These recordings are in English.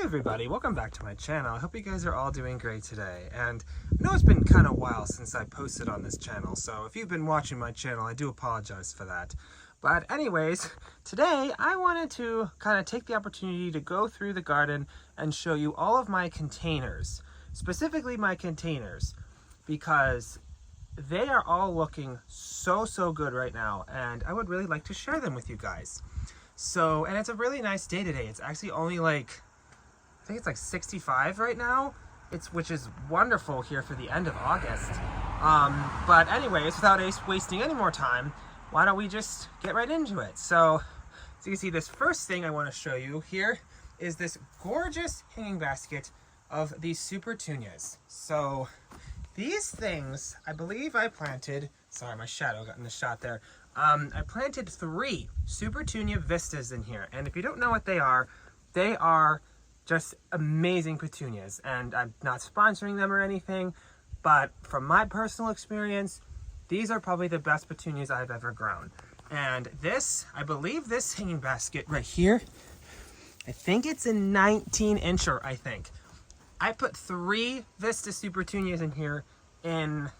everybody, welcome back to my channel. I hope you guys are all doing great today. And I know it's been kind of a while since I posted on this channel, so if you've been watching my channel, I do apologize for that. But anyways, today I wanted to kind of take the opportunity to go through the garden and show you all of my containers. Specifically my containers, because they are all looking so good right now, and I would really like to share them with you guys. So, and it's a really nice day today. It's actually only like, I think it's like 65 right now, which is wonderful here for the end of August. But anyways, without wasting any more time, why don't we just get right into it? So you can see this first thing I want to show you here is this gorgeous hanging basket of these Supertunias. So these things, I believe I planted, sorry, my shadow got in the shot there. I planted 3 Supertunia Vistas in here. And if you don't know what they are just amazing petunias. And I'm not sponsoring them or anything, but from my personal experience, these are probably the best petunias I've ever grown. And this, I believe this hanging basket right here, I think it's a 19-incher, I think. I put 3 Vista Supertunias in here in,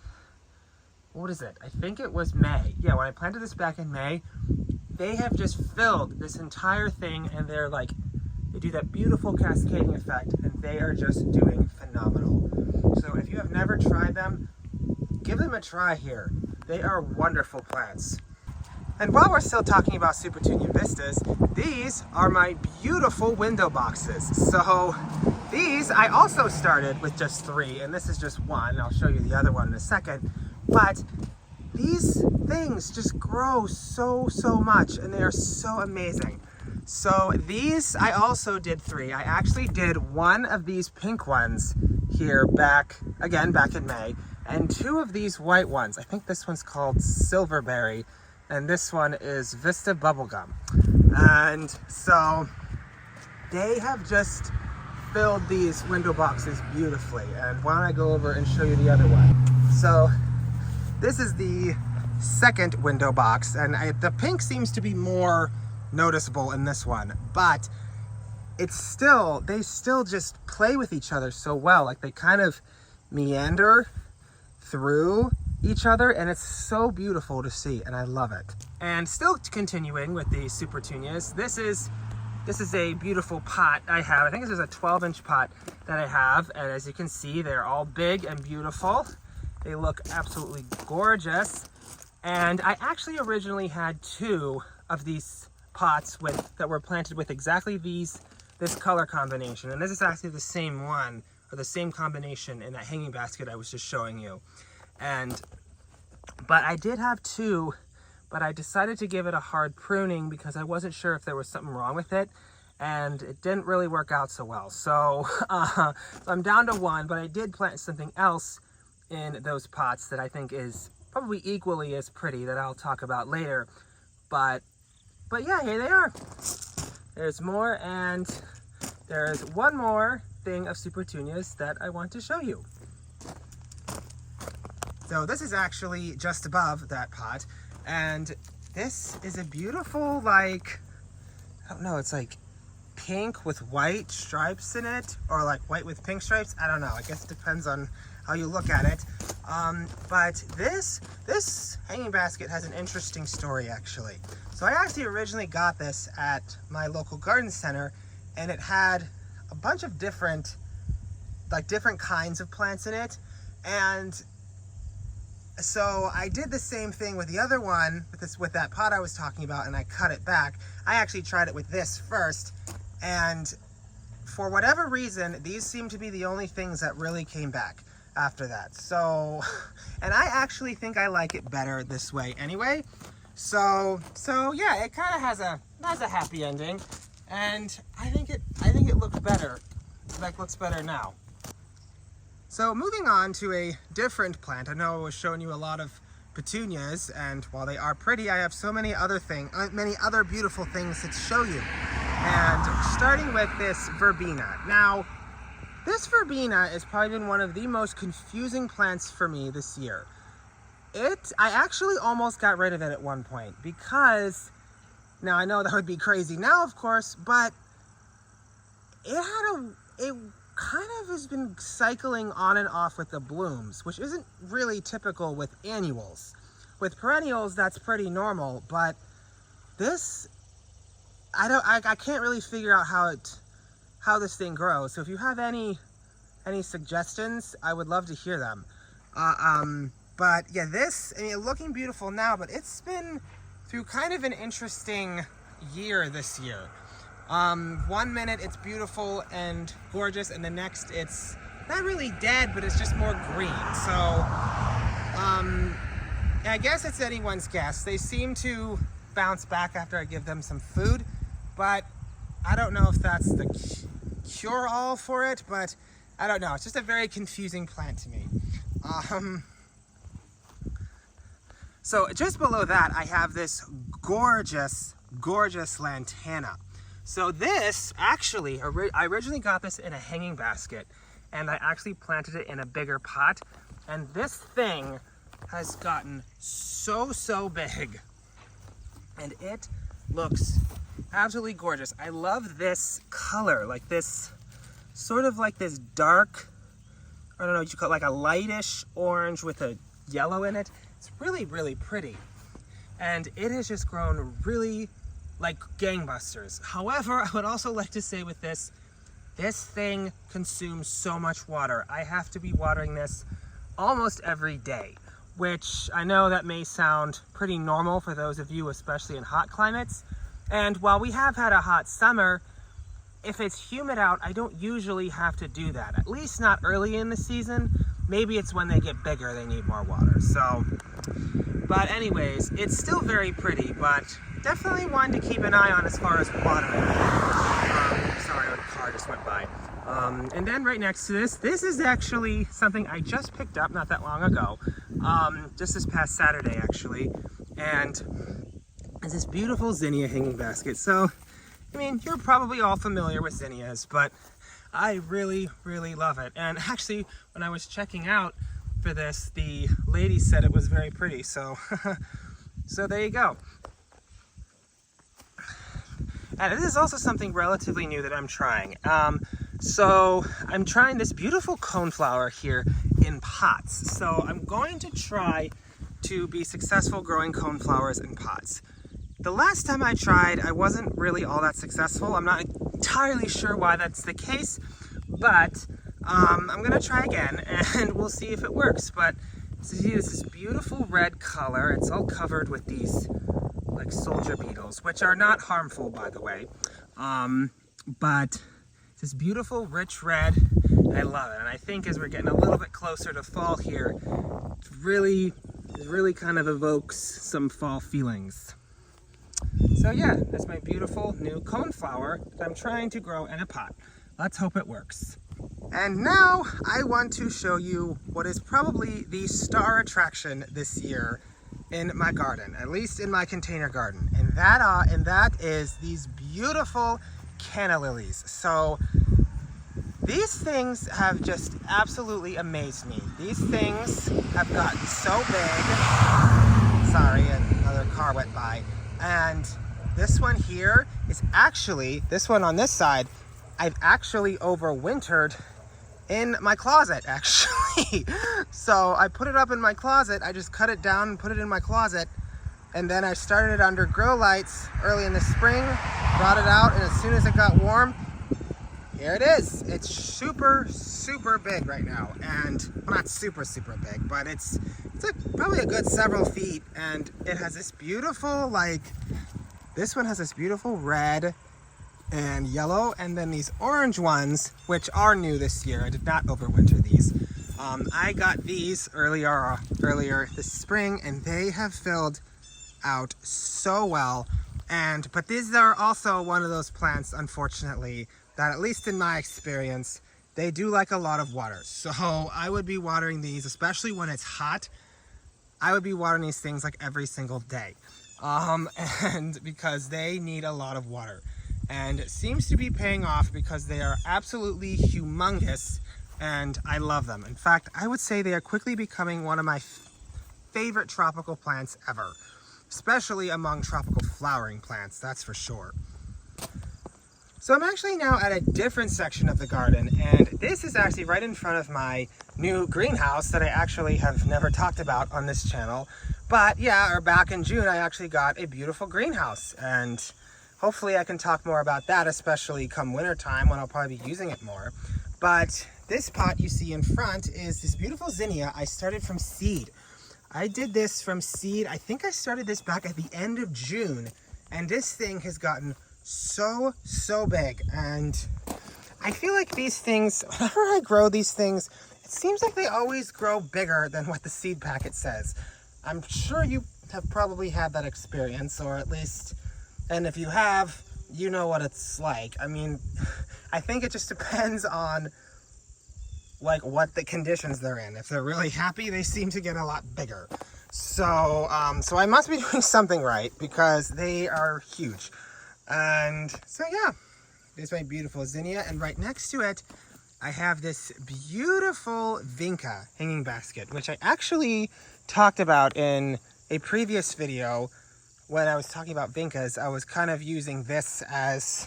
what is it? I think it was May. Yeah, when I planted this back in May, they have just filled this entire thing, and they're like, they do that beautiful cascading effect, and they are just doing phenomenal. So if you have never tried them, give them a try here. They are wonderful plants. And while we're still talking about Supertunia Vistas, these are my beautiful window boxes. So these I also started with just 3, and this is just one. I'll show you the other one in a second. But these things just grow so much, and they are so amazing. So these I also did 3. I actually did 1 of these pink ones here back in May, and 2 of these white ones. I think this one's called Silverberry, and this one is Vista Bubblegum. And so they have just filled these window boxes beautifully. And why don't I go over and show you the other one? So this is the second window box, and the pink seems to be more noticeable in this one, but they still just play with each other so well. Like, they kind of meander through each other, and it's so beautiful to see, and I love it. And still continuing with the Supertunias, this is a beautiful pot I have. I think this is a 12-inch pot that I have, and as you can see, they're all big and beautiful. They look absolutely gorgeous. And I actually originally had 2 of these pots that were planted with exactly this color combination. And this is actually the same one, or the same combination in that hanging basket I was just showing you. But I did have 2, but I decided to give it a hard pruning because I wasn't sure if there was something wrong with it, and it didn't really work out so well. So I'm down to 1, but I did plant something else in those pots that I think is probably equally as pretty, that I'll talk about later. But yeah, here they are. There's more, and there's one more thing of Supertunias that I want to show you. So this is actually just above that pot, and this is a beautiful, like, I don't know, it's like pink with white stripes in it, or like white with pink stripes. I don't know, I guess it depends on how you look at it. But this hanging basket has an interesting story, actually. So I actually originally got this at my local garden center, and it had a bunch of different kinds of plants in it. And so I did the same thing with the other one, with that pot I was talking about, and I cut it back. I actually tried it with this first, and for whatever reason, these seem to be the only things that really came back after that. So, and I actually think I like it better this way anyway. So yeah, it kind of has a happy ending, and I think it looks better. Looks better now. So moving on to a different plant. I know I was showing you a lot of petunias, and while they are pretty, I have so many other beautiful things to show you. And starting with this verbena. Now, this verbena has probably been one of the most confusing plants for me this year. I actually almost got rid of it at one point, because, now I know that would be crazy now, of course, but it kind of has been cycling on and off with the blooms, which isn't really typical with annuals. With perennials, that's pretty normal, but this, I can't really figure out how this thing grows. So if you have any suggestions, I would love to hear them. But yeah, this, I mean, looking beautiful now, but it's been through kind of an interesting year this year. 1 minute it's beautiful and gorgeous, and the next it's not really dead, but it's just more green. So I guess it's anyone's guess. They seem to bounce back after I give them some food, but I don't know if that's the cure-all for it, but I don't know. It's just a very confusing plant to me. So just below that, I have this gorgeous lantana. So this, actually, I originally got this in a hanging basket, and I actually planted it in a bigger pot, and this thing has gotten so big, and it looks absolutely gorgeous. I love this color, like this, sort of like this dark, I don't know what you call it, like a lightish orange with a yellow in it. It's really pretty, and it has just grown really like gangbusters. However, I would also like to say with this thing consumes so much water. I have to be watering this almost every day, which I know that may sound pretty normal for those of you, especially in hot climates. And while we have had a hot summer, if it's humid out, I don't usually have to do that, at least not early in the season. Maybe it's when they get bigger, they need more water. So, but anyways, it's still very pretty, but definitely one to keep an eye on as far as watering. Sorry, a car just went by. And then right next to this is actually something I just picked up not that long ago, just this past Saturday actually, and it's this beautiful zinnia hanging basket. So, I mean, you're probably all familiar with zinnias, but I really love it. And actually, when I was checking out for this, the lady said it was very pretty, so so there you go. And this is also something relatively new that I'm trying. So I'm trying this beautiful coneflower here in pots. So I'm going to try to be successful growing coneflowers in pots. The last time I tried, I wasn't really all that successful. I'm not entirely sure why that's the case, but I'm gonna try again and we'll see if it works. But see, this is beautiful red color. It's all covered with these like soldier beetles, which are not harmful, by the way. But it's this beautiful rich red. I love it, and I think as we're getting a little bit closer to fall here, it really kind of evokes some fall feelings. So yeah, that's my beautiful new coneflower that I'm trying to grow in a pot. Let's hope it works. And now I want to show you what is probably the star attraction this year in my garden, at least in my container garden, and that is these beautiful canna lilies. So these things have just absolutely amazed me. These things have gotten so big. Sorry, another car went by. And this one here is actually, this one on this side, I've actually overwintered in my closet, actually. So I put it up in my closet. I just cut it down and put it in my closet. And then I started it under grow lights early in the spring, brought it out, and as soon as it got warm, here it is. It's super big right now. And not super big, but it's probably a good several feet. And it has this beautiful, like, this one has this beautiful red and yellow, and then these orange ones, which are new this year. I did not overwinter these. I got these earlier this spring, and they have filled out so well. But these are also one of those plants, unfortunately, that at least in my experience, they do like a lot of water. So I would be watering these, especially when it's hot. I would be watering these things like every single day, and because they need a lot of water. And it seems to be paying off because they are absolutely humongous, and I love them. In fact, I would say they are quickly becoming one of my favorite tropical plants ever, especially among tropical flowering plants, that's for sure. So I'm actually now at a different section of the garden, and this is actually right in front of my new greenhouse that I actually have never talked about on this channel. But yeah, or back in June, I actually got a beautiful greenhouse, and hopefully I can talk more about that, especially come winter time when I'll probably be using it more. But this pot you see in front is this beautiful zinnia I started from seed. I did this from seed. I think I started this back at the end of June, and this thing has gotten so big. And I feel like these things, whenever I grow these things, it seems like they always grow bigger than what the seed packet says. I'm sure you have probably had that experience, or at least, and if you have, you know what it's like. I mean, I think it just depends on like what the conditions they're in. If they're really happy, they seem to get a lot bigger. So so I must be doing something right, because they are huge. And so yeah, there's my beautiful zinnia, and right next to it I have this beautiful vinca hanging basket, which I actually talked about in a previous video. When I was talking about vincas, I was kind of using this as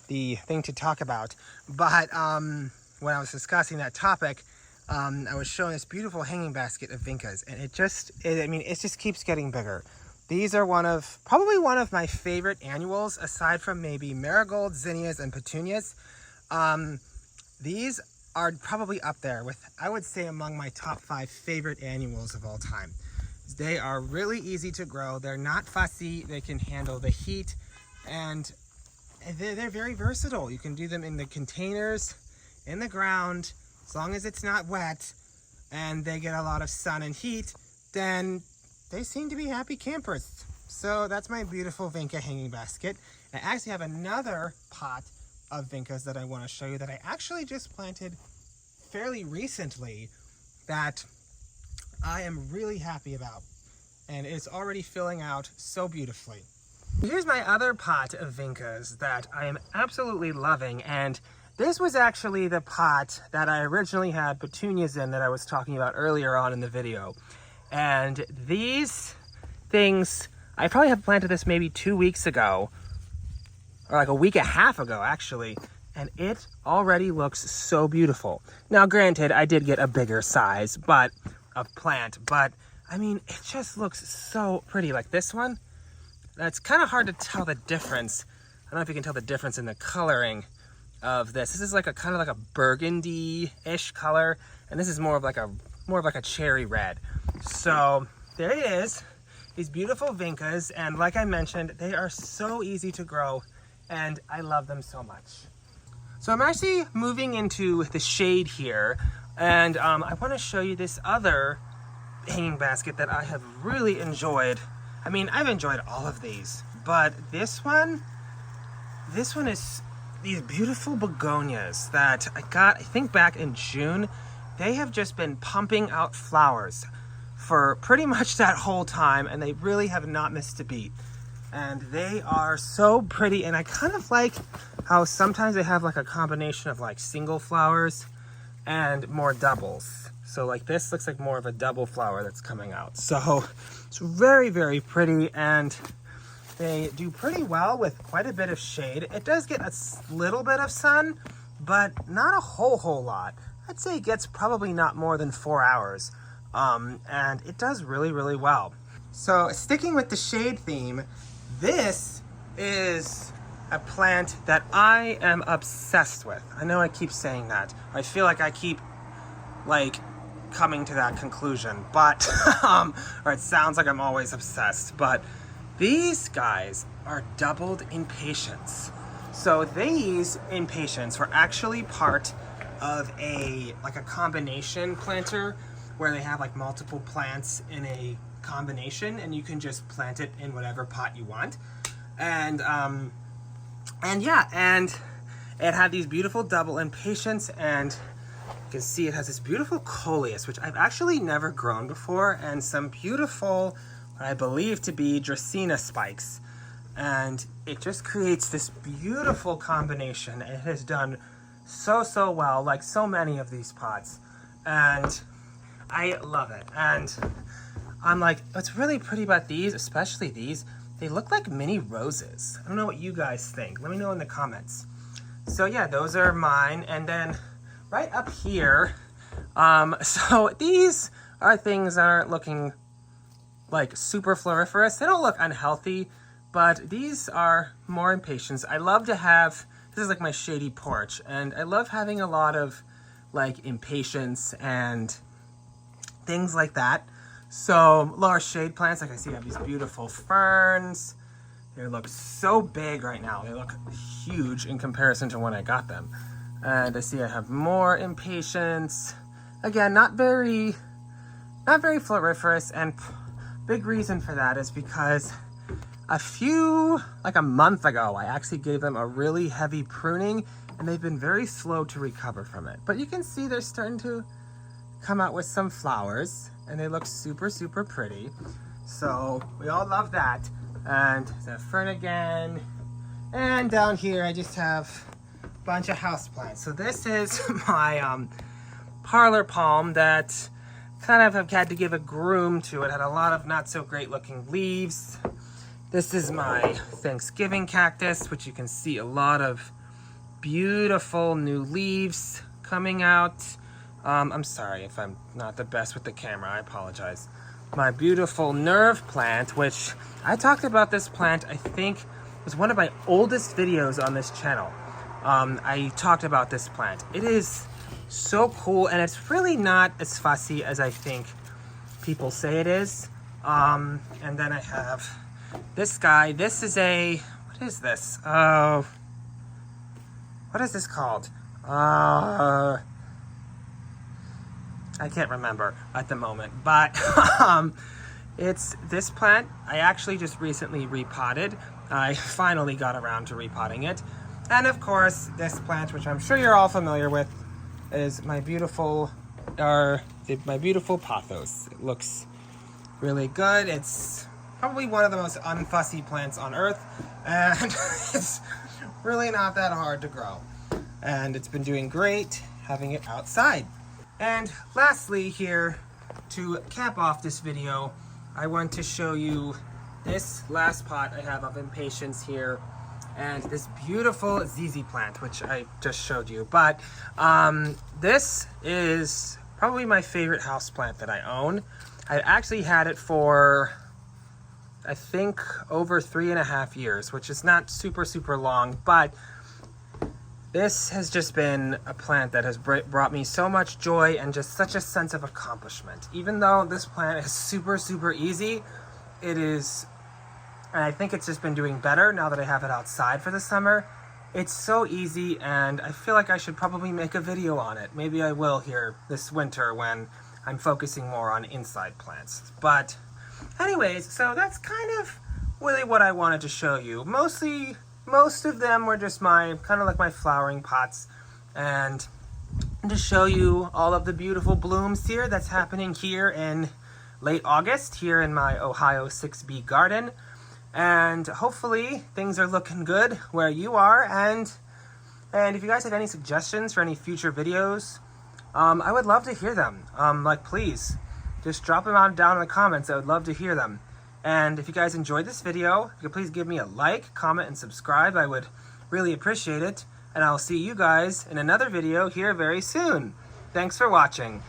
the thing to talk about. But when I was discussing that topic, I was showing this beautiful hanging basket of vincas, and it just keeps getting bigger. These are probably one of my favorite annuals, aside from maybe marigolds, zinnias, and petunias. These are probably up there with, I would say, among my top 5 favorite annuals of all time. They are really easy to grow. They're not fussy. They can handle the heat, and they're very versatile. You can do them in the containers, in the ground, as long as it's not wet and they get a lot of sun and heat, then they seem to be happy campers. So that's my beautiful vinca hanging basket. I actually have another pot of vincas that I want to show you that I actually just planted fairly recently that I am really happy about, and it's already filling out so beautifully. Here's my other pot of vincas that I am absolutely loving, and this was actually the pot that I originally had petunias in that I was talking about earlier on in the video. And these things, I probably have planted this maybe 2 weeks ago, or like a week and a half ago actually, and it already looks so beautiful. Now granted, I did get a bigger size of plant, but I mean, it just looks so pretty. Like this one, that's kind of hard to tell the difference. I don't know if you can tell the difference in the coloring of this. This is like a kind of like a burgundy-ish color, and this is more of like a cherry red. So there it is, these beautiful vincas, and like I mentioned, they are so easy to grow, and I love them so much. So I'm actually moving into the shade here, and I want to show you this other hanging basket that I have really enjoyed. I mean, I've enjoyed all of these, but this one is these beautiful begonias that I got, I think, back in June. They have just been pumping out flowers for pretty much that whole time, and they really have not missed a beat. And they are so pretty, and I kind of like how sometimes they have like a combination of like single flowers and more doubles. So like this looks like more of a double flower that's coming out. So it's very, very pretty, and they do pretty well with quite a bit of shade. It does get a little bit of sun, but not a whole lot. I'd say it gets probably not more than 4 hours. And it does really, really well. So sticking with the shade theme, this is a plant that I am obsessed with. I know I keep saying that. I feel like I keep like coming to that conclusion, but or it sounds like I'm always obsessed, but these guys are doubled impatiens. So these impatiens were actually part of a combination planter where they have like multiple plants in a combination, and you can just plant it in whatever pot you want. And yeah, and it had these beautiful double impatiens, and you can see it has this beautiful coleus, which I've actually never grown before, and some beautiful, what I believe to be Dracaena spikes. And it just creates this beautiful combination. It has done so well, like so many of these pots. And I love it. And I'm like, what's really pretty about these, especially these, they look like mini roses. I don't know what you guys think. Let me know in the comments. So yeah, those are mine. And then right up here, so these are things that aren't looking like super floriferous. They don't look unhealthy, but these are more impatiens. I love to have, this is like my shady porch, and I love having a lot of like impatiens and things like that. So lower shade plants, like I see I have these beautiful ferns. They look so big right now. They look huge in comparison to when I got them. And I see I have more impatiens. Again, not very floriferous, and big reason for that is because like a month ago, I actually gave them a really heavy pruning, and they've been very slow to recover from it. But you can see they're starting to come out with some flowers, and they look super, super pretty. So we all love that. And the fern again. And down here, I just have a bunch of houseplants. So this is my parlor palm that kind of have had to give a groom to. It had a lot of not so great looking leaves. This is my Thanksgiving cactus, which you can see a lot of beautiful new leaves coming out. I'm sorry if I'm not the best with the camera, I apologize. My beautiful nerve plant, which I talked about this plant, I think was one of my oldest videos on this channel. I talked about this plant. It is so cool, and it's really not as fussy as I think people say it is. And then I have this guy. This is what is this? What is this called? I can't remember at the moment, but it's this plant. I actually just recently repotted. I finally got around to repotting it. And of course, this plant, which I'm sure you're all familiar with, is my beautiful pothos. It looks really good. It's probably one of the most unfussy plants on earth, and it's really not that hard to grow. And it's been doing great having it outside. And lastly here, to cap off this video, I want to show you this last pot I have of impatiens here, and this beautiful ZZ plant, which I just showed you. But this is probably my favorite house plant that I own. I actually had it for, I think, over 3.5 years, which is not super, super long, but this has just been a plant that has brought me so much joy and just such a sense of accomplishment. Even though this plant is super, super easy, it is, and I think it's just been doing better now that I have it outside for the summer. It's so easy, and I feel like I should probably make a video on it. Maybe I will here this winter when I'm focusing more on inside plants. But anyways, so that's kind of really what I wanted to show you. Most of them were just my, kind of like my flowering pots, and to show you all of the beautiful blooms here that's happening here in late August here in my Ohio 6B garden. And hopefully things are looking good where you are, and if you guys have any suggestions for any future videos, I would love to hear them. Please just drop them down in the comments. I would love to hear them. And if you guys enjoyed this video, you could please give me a like, comment, and subscribe. I would really appreciate it. And I'll see you guys in another video here very soon. Thanks for watching.